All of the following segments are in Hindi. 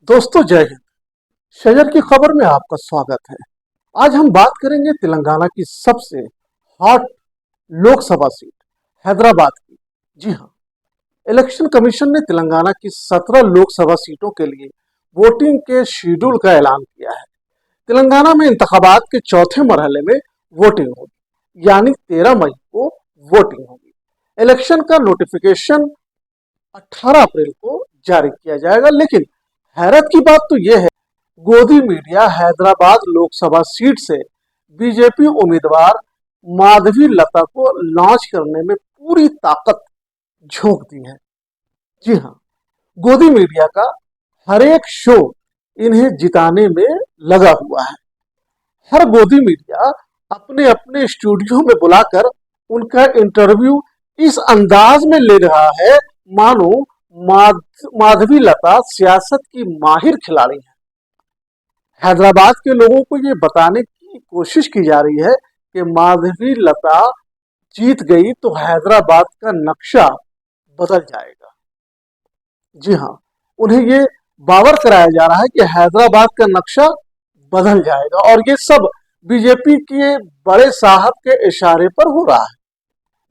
दोस्तों जय हिंद। शजर की खबर में आपका स्वागत है। आज हम बात करेंगे तेलंगाना की सबसे हॉट लोकसभा सीट हैदराबाद की। जी हाँ, इलेक्शन कमीशन ने तेलंगाना की 17 लोकसभा सीटों के लिए वोटिंग के शेड्यूल का ऐलान किया है। तेलंगाना में इंतखाबात के चौथे मरहले में वोटिंग होगी, यानी 13 मई को वोटिंग होगी। इलेक्शन का नोटिफिकेशन 18 अप्रैल को जारी किया जाएगा। लेकिन हैरत की बात तो यह है, गोदी मीडिया हैदराबाद लोकसभा सीट से बीजेपी उम्मीदवार माधवी लता को लॉन्च करने में पूरी ताकत झोंक दी है। जी हाँ, गोदी मीडिया का हर एक शो इन्हें जिताने में लगा हुआ है। हर गोदी मीडिया अपने अपने स्टूडियो में बुलाकर उनका इंटरव्यू इस अंदाज में ले रहा है मानो माधवी लता सियासत की माहिर खिलाड़ी है। हैदराबाद के लोगों को ये बताने की कोशिश की जा रही है कि माधवी लता जीत गई तो हैदराबाद का नक्शा बदल जाएगा। जी हाँ, उन्हें ये बावर कराया जा रहा है कि हैदराबाद का नक्शा बदल जाएगा और ये सब बीजेपी के बड़े साहब के इशारे पर हो रहा है।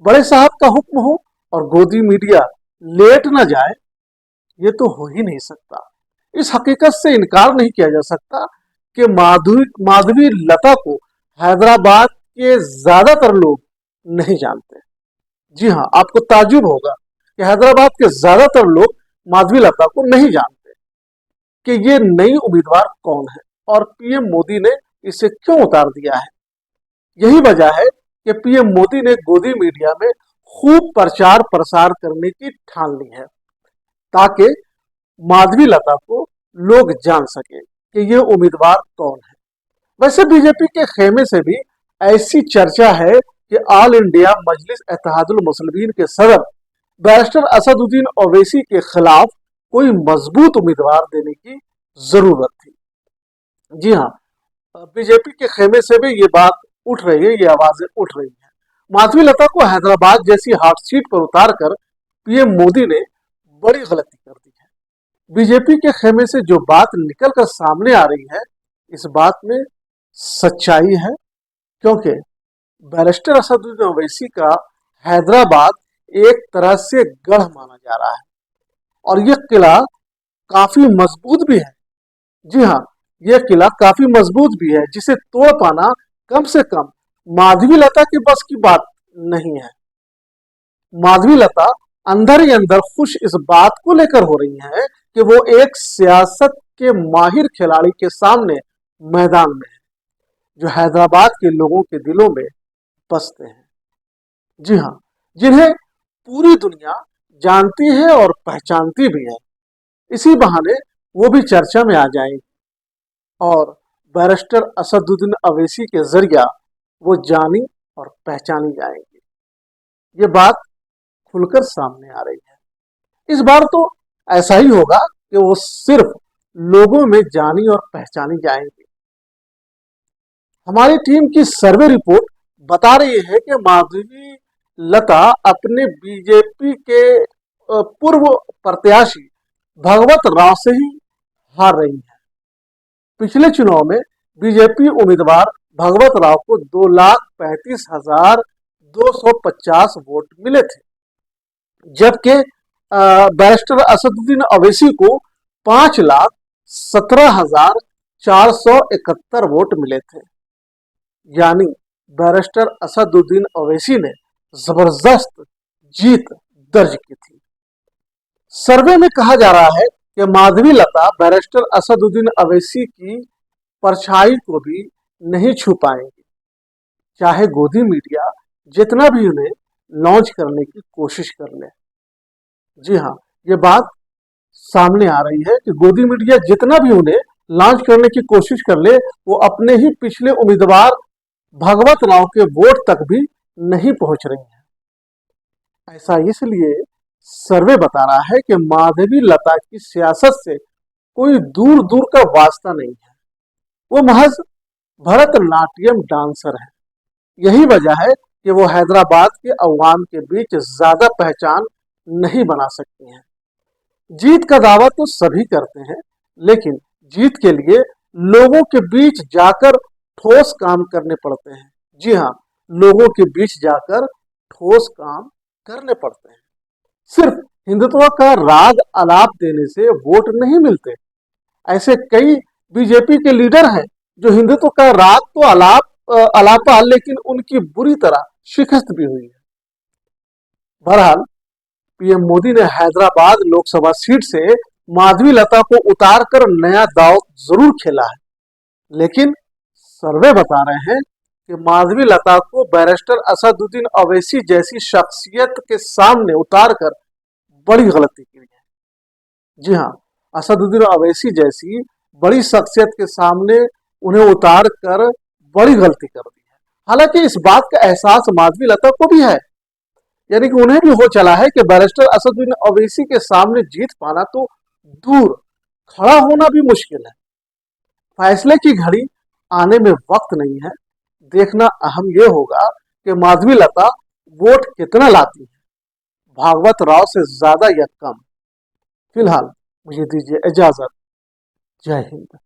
बड़े साहब का हुक्म हो और गोदी मीडिया लेट न जाए, ये तो हो ही नहीं सकता। इस हकीकत से इनकार नहीं किया जा सकता कि माधवी लता को हैदराबाद के ज्यादातर लोग नहीं जानते। जी हाँ, आपको ताज्जुब होगा कि हैदराबाद के ज्यादातर लोग माधवी लता को नहीं जानते कि ये नई उम्मीदवार कौन है और पीएम मोदी ने इसे क्यों उतार दिया है। यही वजह है कि पीएम मोदी ने गोदी मीडिया में खूब प्रचार प्रसार करने की ठान ली है ताकि माधवी लता को लोग जान सके कि ये उम्मीदवार कौन है। वैसे बीजेपी के खेमे से भी ऐसी चर्चा है कि ऑल इंडिया मजलिस इत्तेहादुल मुस्लिमीन के सदर बैरिस्टर असदुद्दीन ओवैसी के खिलाफ कोई मजबूत उम्मीदवार देने की जरूरत थी। जी हाँ, बीजेपी के खेमे से भी ये बात उठ रही है, ये आवाजें उठ रही है। माधवी लता को हैदराबाद जैसी हॉट सीट पर उतारकर पीएम मोदी ने बड़ी गलती कर दी है। बीजेपी के खेमे से जो बात निकल कर सामने आ रही है, इस बात में सच्चाई है, क्योंकि बैरिस्टर असदुद्दीन ओवैसी का हैदराबाद एक तरह से गढ़ माना जा रहा है और यह किला काफी मजबूत भी है। जी हाँ, यह किला काफी मजबूत भी है, जिसे तोड़ पाना कम से कम माधवी लता के बस की बात नहीं है। माधवी लता अंदर ही अंदर खुश इस बात को लेकर हो रही है कि वो एक सियासत के माहिर खिलाड़ी के सामने मैदान में है, जो हैदराबाद के लोगों के दिलों में बसते हैं। जी हाँ, जिन्हें पूरी दुनिया जानती है और पहचानती भी है। इसी बहाने वो भी चर्चा में आ जाएंगे और बैरिस्टर असदुद्दीन ओवैसी के जरिया वो जानी और पहचानी जाएंगी। ये बात खुलकर सामने आ रही है। इस बार तो ऐसा ही होगा कि वो सिर्फ लोगों में जानी और पहचानी जाएंगी। हमारी टीम की सर्वे रिपोर्ट बता रही है कि माधवी लता अपने बीजेपी के पूर्व प्रत्याशी भगवत राव से ही हार रही है। पिछले चुनाव में बीजेपी उम्मीदवार भगवत राव को 2,35,250 वोट मिले थे, जबकि बैरिस्टर असदुद्दीन ओवैसी को 5,17,471 वोट मिले थे। यानी बैरिस्टर असदुद्दीन ओवैसी ने जबरदस्त जीत दर्ज की थी। सर्वे में कहा जा रहा है कि माधवी लता बैरिस्टर असदुद्दीन ओवैसी की परछाई को भी नहीं छू पाएंगी, चाहे गोदी मीडिया जितना भी उन्हें लॉन्च करने की कोशिश कर ले। जी हाँ, ये बात सामने आ रही है कि गोदी मीडिया जितना भी उन्हें लॉन्च करने की कोशिश कर ले, वो अपने ही पिछले उम्मीदवार भगवत राव के वोट तक भी नहीं पहुंच रही है। ऐसा इसलिए सर्वे बता रहा है कि माधवी लता की सियासत से कोई दूर दूर का वास्ता नहीं है। वो महज भरतनाट्यम डांसर है। यही वजह है कि वो हैदराबाद के अवाम के बीच ज्यादा पहचान नहीं बना सकती हैं। जीत का दावा तो सभी करते हैं, लेकिन जीत के लिए लोगों के बीच जाकर ठोस काम करने पड़ते हैं। जी हाँ, लोगों के बीच जाकर ठोस काम करने पड़ते हैं। सिर्फ हिंदुत्व का राग आलाप देने से वोट नहीं मिलते। ऐसे कई बीजेपी के लीडर हैं जो हिंदुत्व का राग तो अलापा, लेकिन उनकी बुरी तरह शिकस्त भी हुई है। बहरहाल पीएम मोदी ने हैदराबाद लोकसभा सीट से माधवी लता को उतारकर नया दांव जरूर खेला है, लेकिन सर्वे बता रहे हैं कि माधवी लता को बैरिस्टर असदुद्दीन अवैसी जैसी शख्सियत के सामने उतारकर बड़ी गलती की है। जी हाँ, असदुद्दीन अवैसी जैसी बड़ी शख्सियत के सामने उन्हें उतार कर बड़ी गलती कर दी है। हालांकि इस बात का एहसास माधवी लता को भी है, यानी कि उन्हें भी हो चला है कि बैरिस्टर असदुद्दीन अवैसी के सामने जीत पाना तो दूर, खड़ा होना भी मुश्किल है। फैसले की घड़ी आने में वक्त नहीं है। देखना अहम यह होगा कि माधवी लता वोट कितना लाती है, भागवत राव से ज्यादा या कम। फिलहाल मुझे दीजिए इजाजत। जय हिंद।